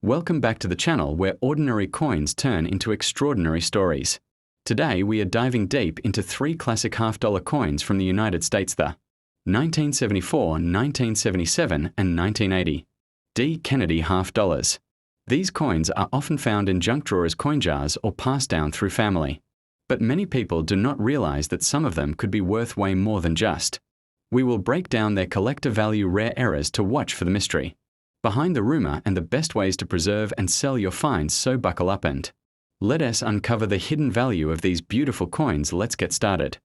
Welcome back to the channel where ordinary coins turn into extraordinary stories. Today we are diving deep into three classic half-dollar coins from the United States: the 1974, 1977, and 1980 D. Kennedy half dollars. These coins are often found in junk drawers' coin jars or passed down through family. But many people do not realize that some of them could be worth way more than just. We will break down their collector value rare errors to watch for the mystery behind the rumor and the best ways to preserve and sell your finds, so buckle up and let us uncover the hidden value of these beautiful coins. Let's get started.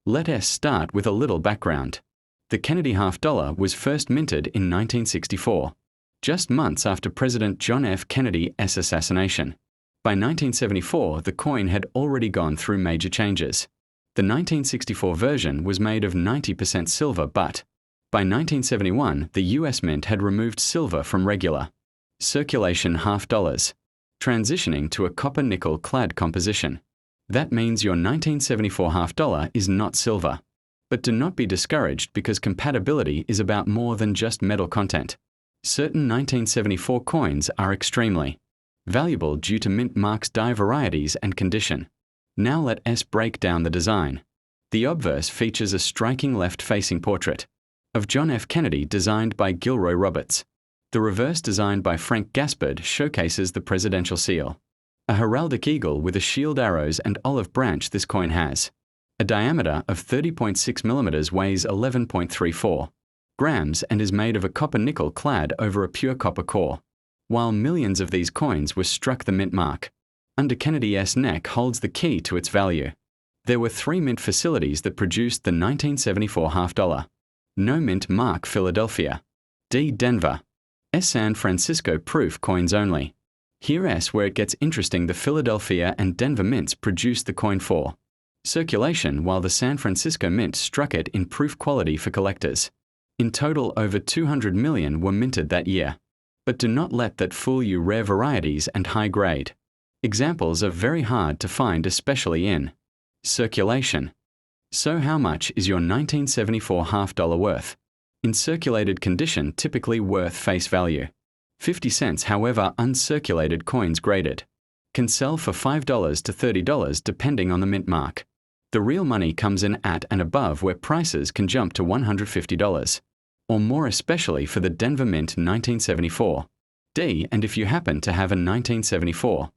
Let us start with a little background. The Kennedy half dollar was first minted in 1964, just months after President John F. Kennedy's assassination. By 1974, the coin had already gone through major changes. The 1964 version was made of 90% silver, but by 1971, the US Mint had removed silver from regular circulation half dollars, transitioning to a copper-nickel clad composition. That means your 1974 half dollar is not silver. But do not be discouraged, because compatibility is about more than just metal content. Certain 1974 coins are extremely valuable due to mint marks, die varieties, and condition. Now let us break down the design. The obverse features a striking left-facing portrait of John F. Kennedy designed by Gilroy Roberts. The reverse, designed by Frank Gaspard, showcases the presidential seal, a heraldic eagle with a shield, arrows, and olive branch. This coin has a diameter of 30.6 mm, weighs 11.34 grams, and is made of a copper-nickel clad over a pure copper core. While millions of these coins were struck, the mint mark under Kennedy's neck holds the key to its value. There were three mint facilities that produced the 1974 half dollar. No mint mark: Philadelphia, D. Denver, S. San Francisco. Proof coins only. Here's where it gets interesting. The Philadelphia and Denver mints produced the coin for circulation, while the San Francisco Mint struck it in proof quality for collectors. In total, over 200 million were minted that year. But do not let that fool you. Rare varieties and high-grade examples are very hard to find, especially in circulation. So how much is your 1974 half dollar worth? In circulated condition, typically worth face value 50 cents. However, uncirculated coins graded can sell for $5 to $30 depending on the mint mark. The real money comes in at and above, where prices can jump to $150 or more, especially for the Denver Mint 1974 D. And if you happen to have a 1974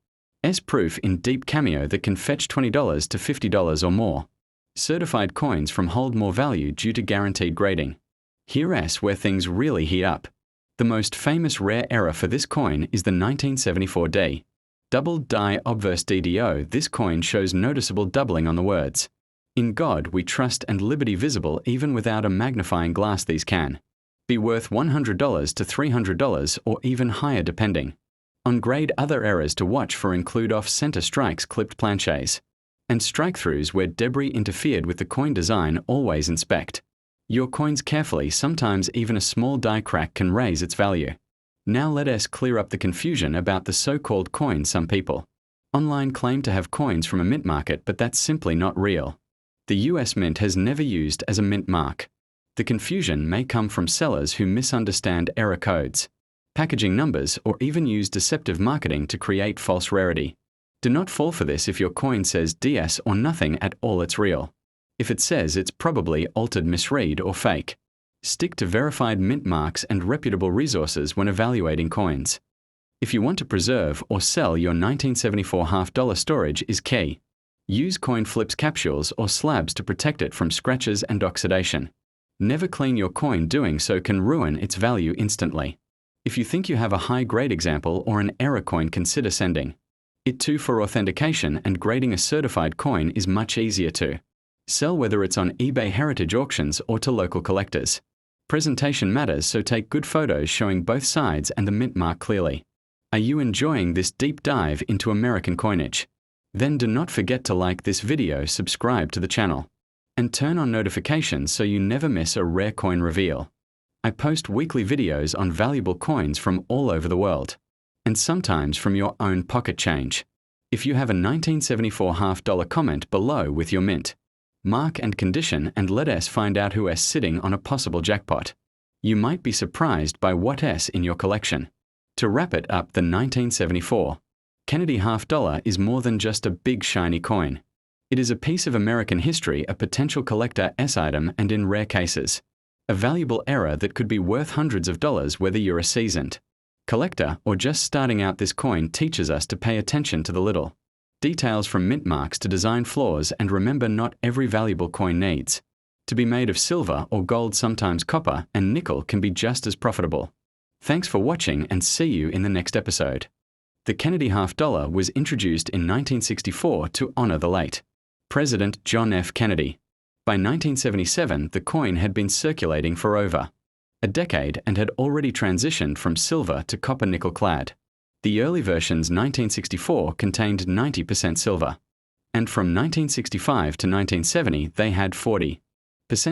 S proof in deep cameo, that can fetch $20 to $50 or more. Certified coins from hold more value due to guaranteed grading. Here's where things really heat up. The most famous rare error for this coin is the 1974 D. Double die obverse DDO. This coin shows noticeable doubling on the words "In God We Trust" and "Liberty" visible even without a magnifying glass. These can be worth $100 to $300 or even higher depending on grade. Other errors to watch for include off-center strikes, clipped planchets, and strike-throughs where debris interfered with the coin design. Always inspect your coins carefully. Sometimes even a small die crack can raise its value. Now let us clear up the confusion about the so-called coin. Some people online claim to have coins from a mint market, but that's simply not real. The US Mint has never used as a mint mark. The confusion may come from sellers who misunderstand error codes, packaging numbers, or even use deceptive marketing to create false rarity. Do not fall for this. If your coin says DS or nothing at all, it's real. If it says, it's probably altered, misread, or fake. Stick to verified mint marks and reputable resources when evaluating coins. If you want to preserve or sell your 1974 half dollar, storage is key. Use coin flips, capsules, or slabs to protect it from scratches and oxidation. Never clean your coin. Doing so can ruin its value instantly. If you think you have a high-grade example or an error coin, consider sending it to for authentication, and grading. A certified coin is much easier to sell, whether it's on eBay, heritage auctions, or to local collectors. Presentation matters, so take good photos showing both sides and the mint mark clearly. Are you enjoying this deep dive into American coinage? Then do not forget to like this video, subscribe to the channel, and turn on notifications so you never miss a rare coin reveal. I post weekly videos on valuable coins from all over the world, and sometimes from your own pocket change. If you have a 1974 half dollar, comment below with your mint mark and condition, and let us find out who is sitting on a possible jackpot. You might be surprised by what is in your collection. To wrap it up, the 1974 Kennedy $50 is more than just a big shiny coin. It is a piece of American history, a potential collector S item, and in rare cases, a valuable error that could be worth hundreds of dollars whether you're a seasoned collector or just starting out. This coin teaches us to pay attention to the little details, from mint marks to design flaws, and remember, not every valuable coin needs to be made of silver or gold. Sometimes copper and nickel can be just as profitable. Thanks for watching, and see you in the next episode. The Kennedy $50 was introduced in 1964 to honor the late President John F. Kennedy. By 1977, the coin had been circulating for over a decade and had already transitioned from silver to copper nickel clad. The early versions 1964 contained 90% silver, and from 1965 to 1970 they had 40%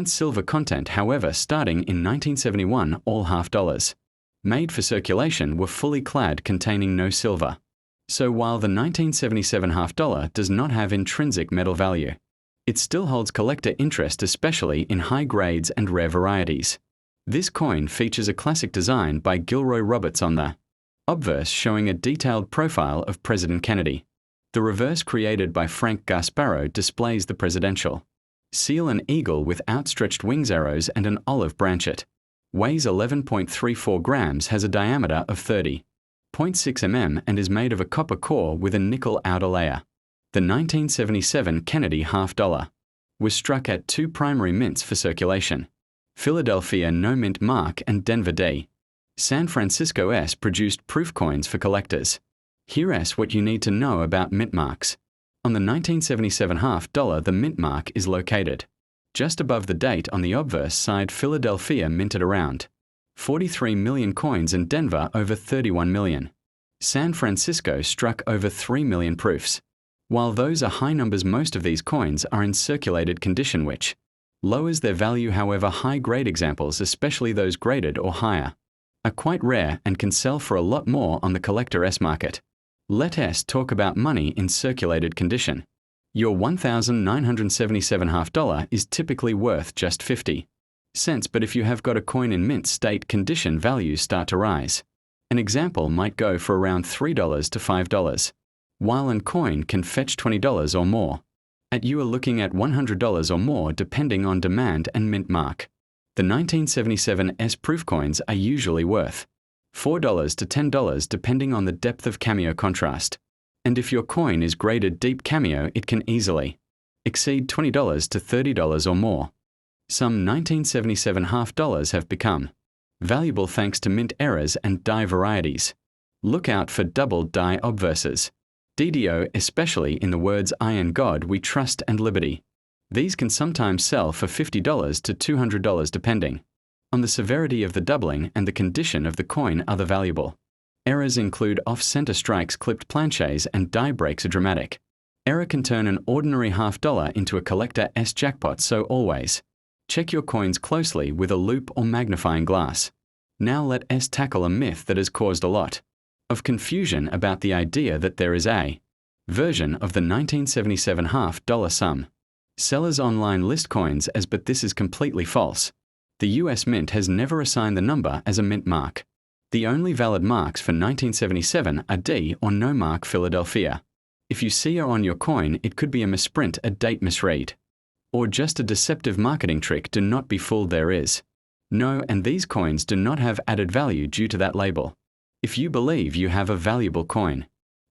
silver content. However, starting in 1971, all $50 made for circulation were fully clad, containing no silver. So while the 1977 $50 does not have intrinsic metal value, it still holds collector interest, especially in high grades and rare varieties. This coin features a classic design by Gilroy Roberts on the obverse, showing a detailed profile of President Kennedy. The reverse, created by Frank Gasparo, displays the presidential seal, an eagle with outstretched wings, arrows, and an olive branch. It weighs 11.34 grams, has a diameter of 30.6 mm, and is made of a copper core with a nickel outer layer. The 1977 Kennedy $50 was struck at two primary mints for circulation: Philadelphia no mint mark and Denver D. San Francisco S produced proof coins for collectors. Here's what you need to know about mint marks. On the 1977 $50, the mint mark is located just above the date on the obverse side. Philadelphia minted around 43 million coins and Denver over 31 million. San Francisco struck over 3 million proofs. While those are high numbers, most of these coins are in circulated condition, which lowers their value. However, high-grade examples, especially those graded or higher, are quite rare and can sell for a lot more on the collector S market. Let's talk about money in circulated condition. Your 1,977 $50 is typically worth just 50 cents, but if you have got a coin in mint state condition, values start to rise. An example might go for around $3 to $5, while a coin can fetch $20 or more. You are looking at $100 or more depending on demand and mint mark. The 1977 S proof coins are usually worth $4 to $10 depending on the depth of cameo contrast. And if your coin is graded deep cameo, it can easily exceed $20 to $30 or more. Some 1977 $50 have become valuable thanks to mint errors and die varieties. Look out for double die obverses, DDO, especially in the words "I and God we trust" and "Liberty." These can sometimes sell for $50 to $200 depending on the severity of the doubling and the condition of the coin. Other valuable errors include off-center strikes, clipped planches, and die breaks. A dramatic error can turn an ordinary $50 into a collector S jackpot, so always check your coins closely with a loupe or magnifying glass. Now let's tackle a myth that has caused a lot of confusion about the idea that there is a version of the 1977 $50 some sellers online list coins as, but this is completely false. The US Mint has never assigned the number as a mint mark. The only valid marks for 1977 are D or no mark Philadelphia. If you see her on your coin, it could be a misprint, a date misread, or just a deceptive marketing trick. Do not be fooled. There is no, and these coins do not have added value due to that label. If you believe you have a valuable coin,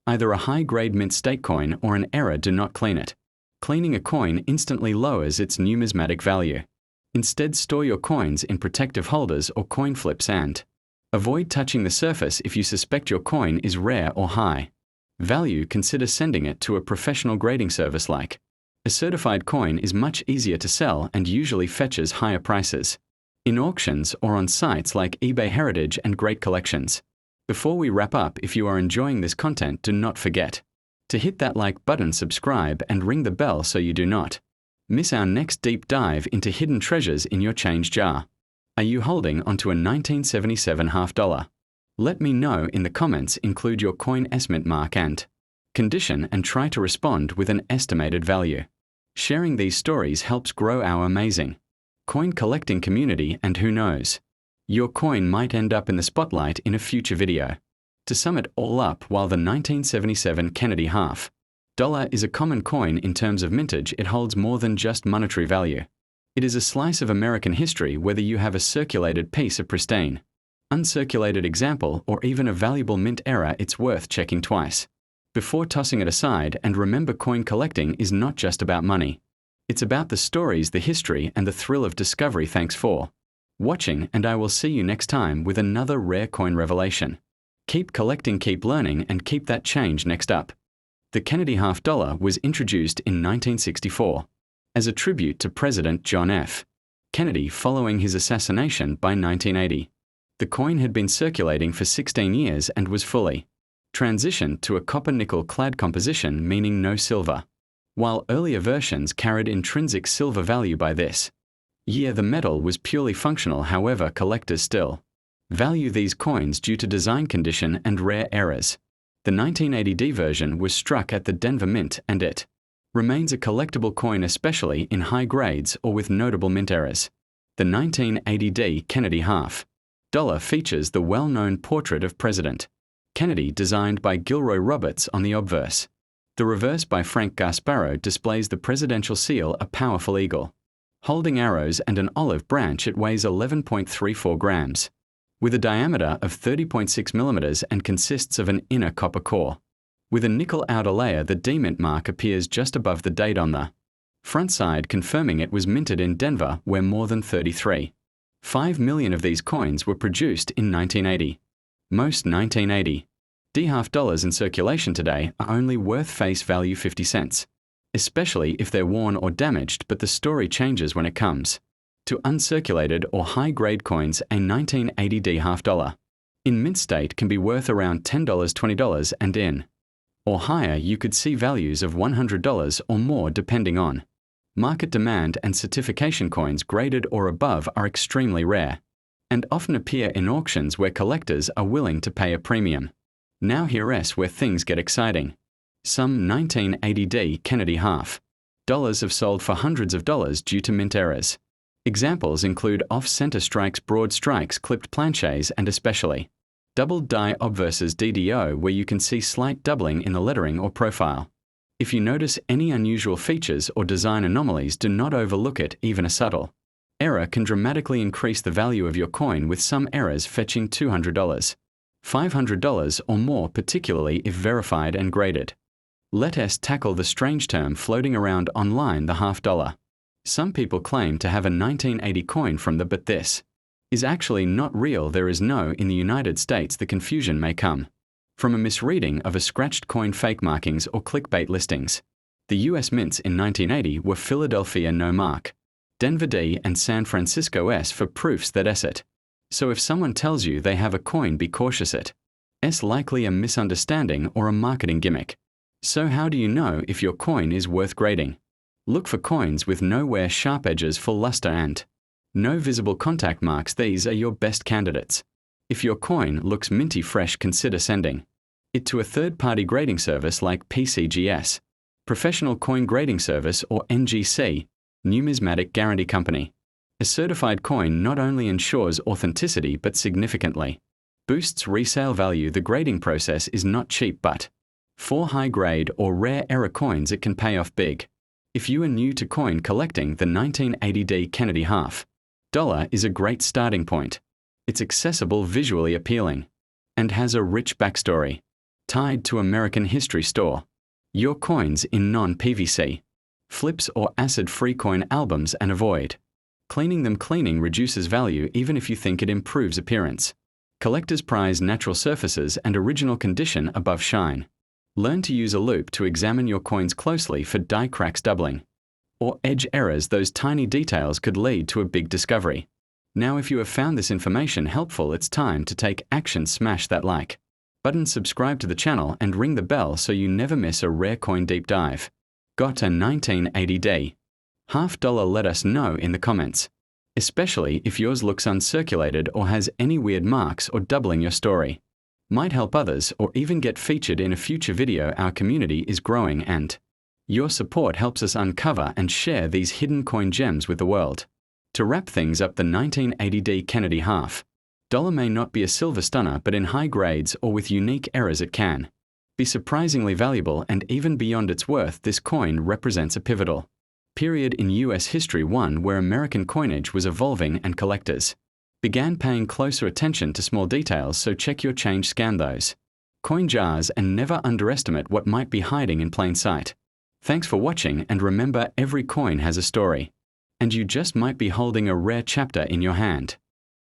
either a high-grade mint state coin or an error, do not clean it. Cleaning a coin instantly lowers its numismatic value. Instead, store your coins in protective holders or coin flips and avoid touching the surface. If you suspect your coin is rare or high value, consider sending it to a professional grading service. Like a certified coin is much easier to sell and usually fetches higher prices in auctions or on sites like eBay, Heritage, and Great Collections. Before we wrap up, if you are enjoying this content, do not forget to hit that like button, subscribe, and ring the bell so you do not miss our next deep dive into hidden treasures in your change jar. Are you holding onto a 1977 $50? Let me know in the comments. Include your coin S mint mark and condition and try to respond with an estimated value. Sharing these stories helps grow our amazing coin collecting community, and who knows, your coin might end up in the spotlight in a future video. To sum it all up, while the 1977 Kennedy half dollar is a common coin in terms of mintage, it holds more than just monetary value. It is a slice of American history, whether you have a circulated piece of pristine, uncirculated example, or even a valuable mint error. It's worth checking twice before tossing it aside. And remember, coin collecting is not just about money. It's about the stories, the history, and the thrill of discovery. Thanks for watching, and I will see you next time with another rare coin revelation. Keep collecting, keep learning, and keep that change. Next up, the Kennedy half dollar was introduced in 1964 as a tribute to President John F. Kennedy following his assassination by 1980. The coin had been circulating for 16 years and was fully transitioned to a copper-nickel clad composition, meaning no silver. While earlier versions carried intrinsic silver value by this year, the metal was purely functional. However, collectors still value these coins due to design condition and rare errors. The 1980D version was struck at the Denver Mint, and it remains a collectible coin, especially in high grades or with notable mint errors. The 1980D Kennedy half dollar features the well-known portrait of President Kennedy, designed by Gilroy Roberts, on the obverse. The reverse, by Frank Gasparo, displays the presidential seal, a powerful eagle holding arrows and an olive branch. It weighs 11.34 grams. With a diameter of 30.6 millimeters and consists of an inner copper core. With a nickel outer layer, the D-mint mark appears just above the date on the front side, confirming it was minted in Denver, where more than 33.5 million of these coins were produced in 1980. Most 1980 D half dollars in circulation today are only worth face value 50 cents, especially if they're worn or damaged, but the story changes when it comes to uncirculated or high-grade coins. A 1980D half dollar in mint state can be worth around $10, $20, and in or higher you could see values of $100 or more depending on market demand, and certification coins graded or above are extremely rare and often appear in auctions where collectors are willing to pay a premium. Now here's where things get exciting. Some 1980D Kennedy half dollars have sold for hundreds of dollars due to mint errors. Examples include off-center strikes, broad strikes, clipped planchets, and especially doubled die obverses DDO, where you can see slight doubling in the lettering or profile. If you notice any unusual features or design anomalies, do not overlook it. Even a subtle error can dramatically increase the value of your coin, with some errors fetching $200, $500 or more, particularly if verified and graded. Let us tackle the strange term floating around online, the half dollar. Some people claim to have a 1980 coin from the, but this is actually not real. There is no in the United States. The confusion may come from a misreading of a scratched coin, fake markings, or clickbait listings. The US mints in 1980 were Philadelphia no mark, Denver D, and San Francisco S for proofs that S it. So if someone tells you they have a coin, be cautious. It's likely a misunderstanding or a marketing gimmick. So how do you know if your coin is worth grading? Look for coins with no wear, sharp edges, full luster, and no visible contact marks. These are your best candidates. If your coin looks minty fresh, consider sending it to a third-party grading service like PCGS, Professional Coin Grading Service, or NGC, Numismatic Guarantee Company. A certified coin not only ensures authenticity but significantly boosts resale value. The grading process is not cheap, but for high-grade or rare error coins it can pay off big. If you are new to coin collecting, the 1980D Kennedy half dollar is a great starting point. It's accessible, visually appealing, and has a rich backstory tied to American history. Store your coins in non-PVC flips or acid-free coin albums and avoid cleaning them. Cleaning reduces value even if you think it improves appearance. Collectors prize natural surfaces and original condition above shine. Learn to use a loupe to examine your coins closely for die cracks, doubling, or edge errors. Those tiny details could lead to a big discovery. Now, if you have found this information helpful, it's time to take action. Smash that like button, subscribe to the channel, and ring the bell so you never miss a rare coin deep dive. Got a 1980D half dollar? Let us know in the comments, especially if yours looks uncirculated or has any weird marks, or doubling your story might help others or even get featured in a future video. Our community is growing, and your support helps us uncover and share these hidden coin gems with the world. To wrap things up, the 1980D Kennedy half Dollar may not be a silver stunner, but in high grades or with unique errors it can be surprisingly valuable, and even beyond its worth, this coin represents a pivotal period in US history, one where American coinage was evolving and collectors began paying closer attention to small details, so check your change, scan those coin jars, and never underestimate what might be hiding in plain sight. Thanks for watching, and remember, every coin has a story, and you just might be holding a rare chapter in your hand.